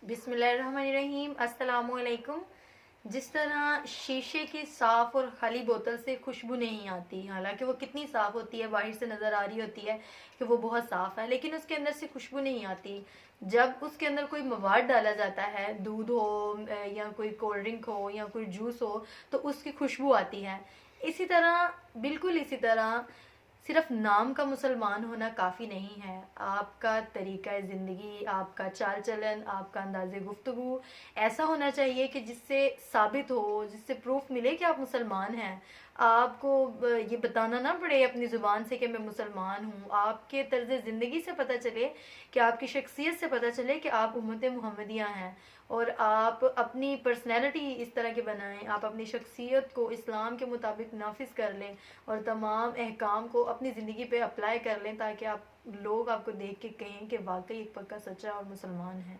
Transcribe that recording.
बिस्मिल्लाहिर्रहमानिर्रहीम। अस्सलामुअलैकुम। जिस तरह शीशे की साफ़ और खाली बोतल से खुशबू नहीं आती, हालांकि वो कितनी साफ़ होती है, बाहर से नज़र आ रही होती है कि वो बहुत साफ़ है, लेकिन उसके अंदर से खुशबू नहीं आती। जब उसके अंदर कोई मवाद डाला जाता है, दूध हो या कोई कोल्ड ड्रिंक हो या कोई जूस हो, तो उसकी खुशबू आती है। इसी तरह, बिल्कुल इसी तरह, सिर्फ नाम का मुसलमान होना काफ़ी नहीं है। आपका तरीका ज़िंदगी, आपका चाल चलन, आपका अंदाज़े गुफ्तगू ऐसा होना चाहिए कि जिससे साबित हो, जिससे प्रूफ मिले कि आप मुसलमान हैं। आपको ये बताना ना पड़े अपनी ज़ुबान से कि मैं मुसलमान हूँ। आपके तर्ज़ ज़िंदगी से पता चले, कि आपकी शख्सियत से पता चले कि आप उम्मत मुहम्मदिया हैं। और आप अपनी पर्सनैलिटी इस तरह के बनाएं, आप अपनी शख्सियत को इस्लाम के मुताबिक नाफिज कर लें और तमाम अहकाम को अपनी ज़िंदगी पे अप्लाई कर लें, ताकि आप लोग आपको देख के कहें कि वाकई एक पक्का सच्चा और मुसलमान है।